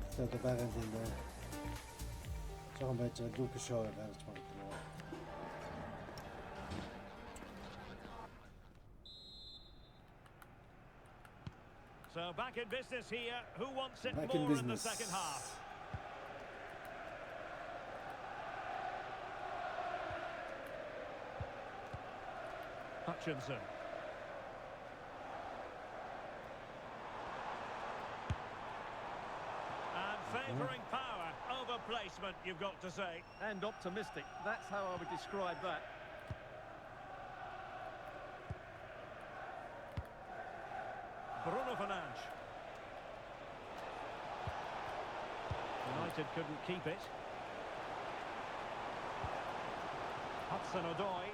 Stato pagando il gioco invece il Duke Show e l'altro. So back in business here. Who wants it Back more in the second half? Hutchinson. And favouring power over placement, you've got to say. And optimistic. That's how I would describe that. Bruno Fernandes. United couldn't keep it. Hudson-Odoi.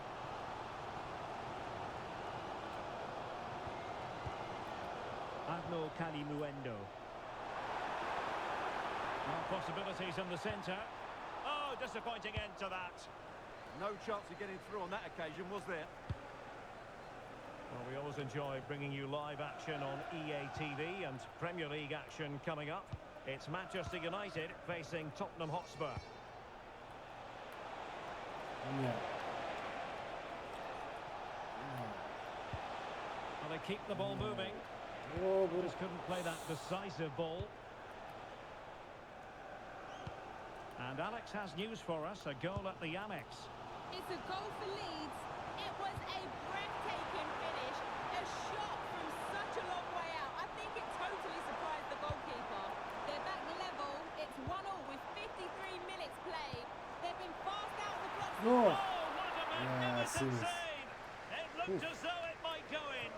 Agno Kalimuendo. Now possibilities in the centre. Oh, disappointing end to that. No chance of getting through on that occasion, was there? Well, we always enjoy bringing you live action on EA TV and Premier League action coming up. It's Manchester United facing Tottenham Hotspur. Yeah. Well, they keep the ball moving. Oh, Just couldn't play that decisive ball. And Alex has news for us, a goal at the Amex. It's a goal for Leeds. It was a breathtaking finish. A shot from such a long way out. I think it totally surprised the goalkeeper. They're back level. It's 1-1 with 53 minutes played. They've been fast out the blocks. No. Oh, what a magnificent save! It looked as though it might go in.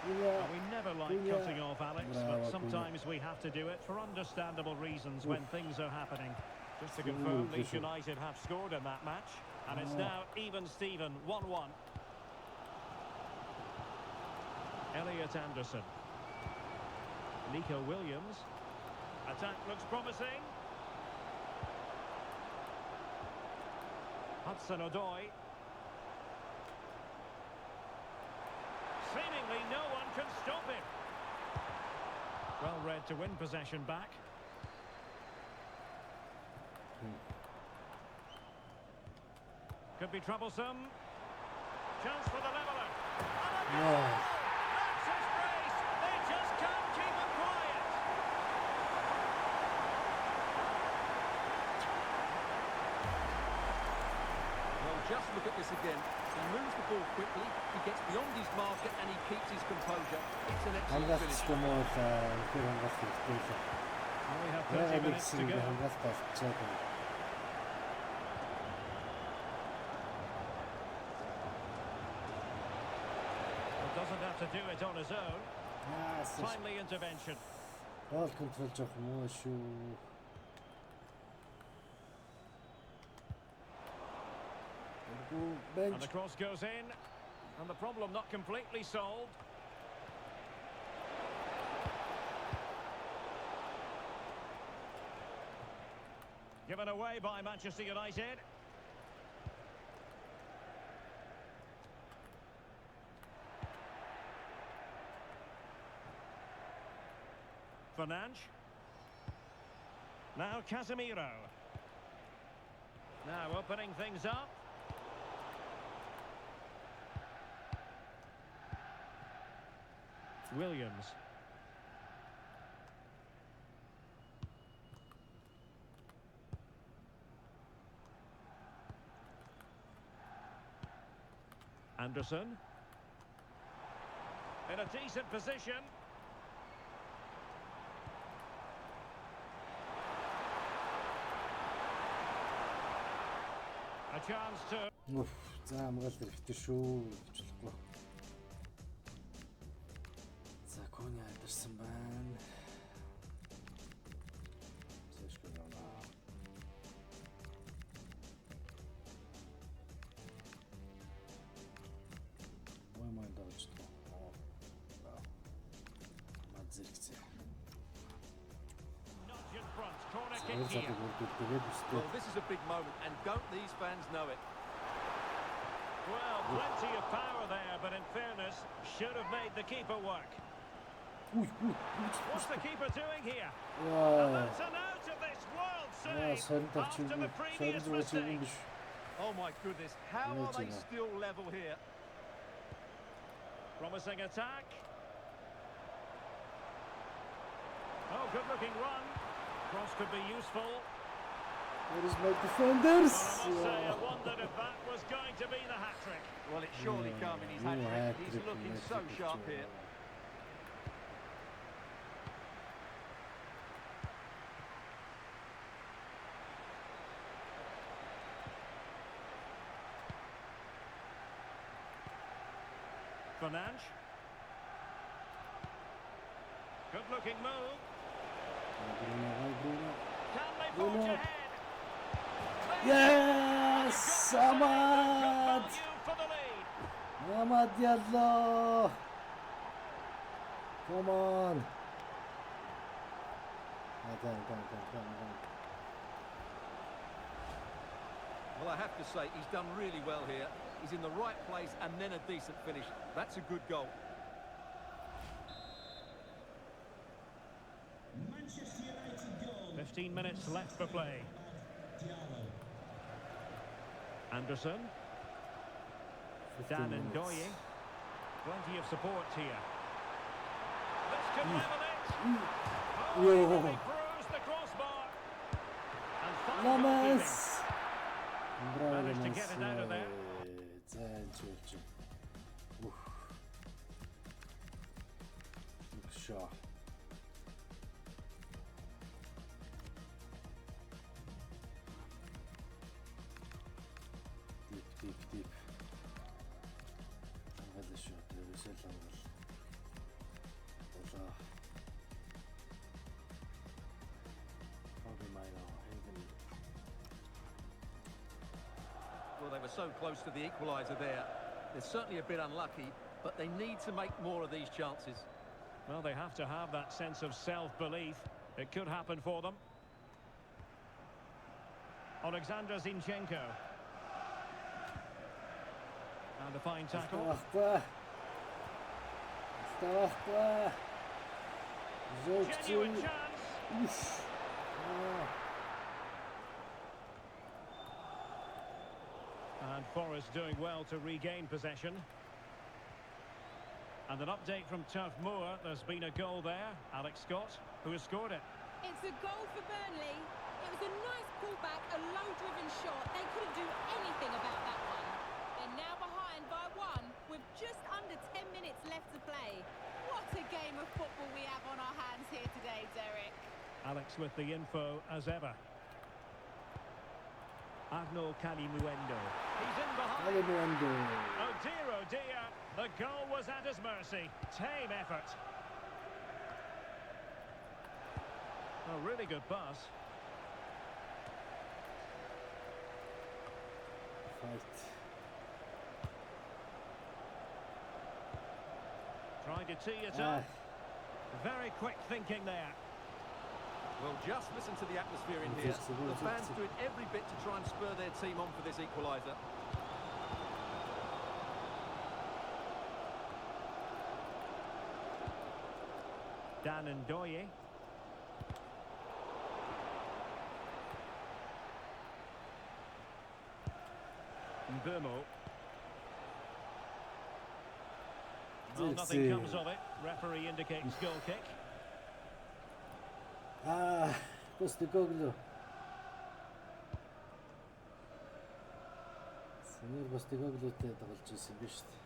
Yeah. We never like cutting off Alex, but sometimes we have to do it for understandable reasons when things are happening. Just to confirm, Leeds United have scored in that match, and it's now even Steven, 1-1. Elliot Anderson. Nico Williams. Attack looks promising. Hudson-Odoi. Seemingly no one can stop him. Well read to win possession back. Could be troublesome. Chance for the leveller. No. That's his brace. They just can't keep him quiet. Well, just look at this again. He moves the ball quickly, he gets beyond his marker and he keeps his composure. It's an excellent Хамгаалт finish. ч юм уу тэр хамгаалт хэрэгтэй. Well, we have 30 Яг minutes to нэг go. хамгаалт болчиход байна. Well, doesn't have to do it on his own. Timely intervention. Бall контрол жоох муу шүү. And the cross goes in. And the problem not completely solved. Given away by Manchester United. Fernandes. Now Casemiro. Now opening things up. Williams. Anderson. In a decent position. A chance to... Уф, за хамгаалт хэрэгтэй шүү. Хвчлэхгүй. За Кони айдарсан байна. Сэшгүй явна. Ой мань дагчдаг. Мад зэрэгцээ. Nudge in front. Corner kick here. Well, this is a big moment, and don't these fans know it? Well, plenty of power there, but in fairness, should have made the keeper work. What's the keeper doing here? And that's an out of this world save after the previous mistake. Oh my goodness, how are they still level here? Promising attack. Oh, good-looking run. Cross could be useful. Where is my defenders? I must say, I wondered if that was going to be the hat-trick. Well, it surely can't be his hat-trick. He's looking so sharp here. Fernandes. Good-looking move. Can they forge ahead? Yes! Ahmad! For the lead. Ahmad Diallo! Come on! Come. Well, I have to say, he's done really well here. He's in the right place and then a decent finish. That's a good goal. Manchester United goal. 15 minutes left for play. Anderson. Dan Ndoye. Plenty of support here. This could level it. Oh, he bruised the crossbar. And fine goalkeeping. Managed to get it out of there. Sure. Deep. هذا الشوط الرسالة الأول. والله. Well, they were so close to the equaliser there. They're certainly a bit unlucky, but they need to make more of these chances. Well, they have to have that sense of self-belief. It could happen for them. Alexander Zinchenko. And a fine tackle. Genuine chance. And Forest doing well to regain possession. And an update from Turf Moor. There's been a goal there. Alex Scott, who has scored it. It's a goal for Burnley. It was a nice pullback, a low-driven shot. They couldn't do anything about that one. They're now behind by 1 with just under 10 minutes left to play. What a game of football we have on our hands here today, Derek. Alex with the info as ever. Arnaud Kalimuendo. He's in behind. Oh dear. The goal was at his mercy. Tame effort. A really good pass. Trying to tee it up. Very quick thinking there. Well, just listen to the atmosphere in here. The fans doing every bit to try and spur their team on for this equaliser. Dan Ndoye. Mbeumo. Well, nothing comes of it. Referee indicates goal kick. Postecoglou. Сеньор Postecoglouтэй тоглож ирсэн биз шүү дээ.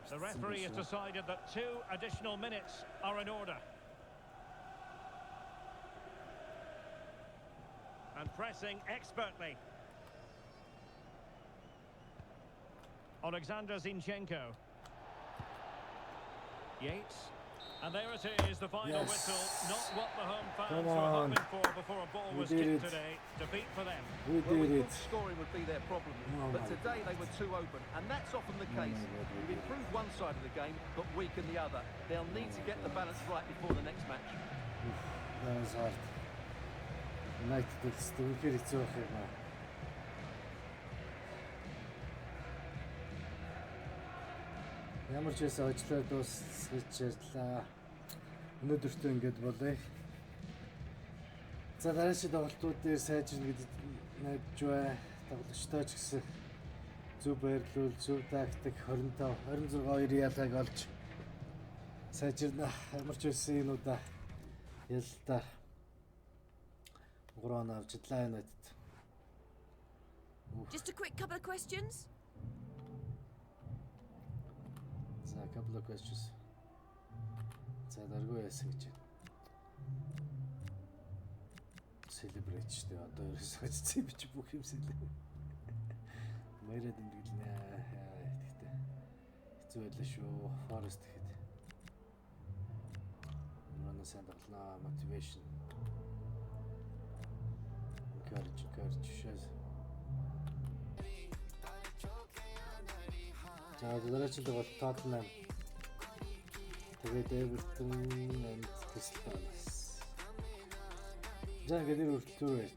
The referee has decided that 2 additional minutes are in order. And pressing expertly. Alexander Zinchenko. Yates. And there it is, the final whistle. Not what the home fans were hoping for before a ball was kicked today. Defeat for them. We thought scoring would be their problem, but today they were too open, and that's often the case. We've improved one side of the game, but weakened the other. They'll need to get the balance right before the next match. That was hard. United still get it off here now. Ямар ч байсан ажлаа дуусгаж ярьлаа. Өнөөдөртөө ингэж болъё. За дараагийн тоглолтууд дээр сайжирна гэдэгт найдаж бай. Тоглогчтой ч гэсэн зөв байрлуул, зөв тактик 25-26 ялгааг олж сайжирна. Ямар ч байсан энэ удаа ялалтаар 3 он авч идлаа United. Just a quick couple of questions. A couple of questions. За даргүй яасан гэж байна. Celebrate ч дээ одоо ерөөсөө ч би ч бүх юм celebrate. Мэрэ дэмдэглэнэ. Тэгтээ хэцүү байлаа шүү. Forest гэхэд. Манай сайн тоглоноо, motivation. Encourage shows. За дараагийн бол Tottenham. Тэгээд Everton and Crystal Palace. За ингээд үргэлжлүүлээ.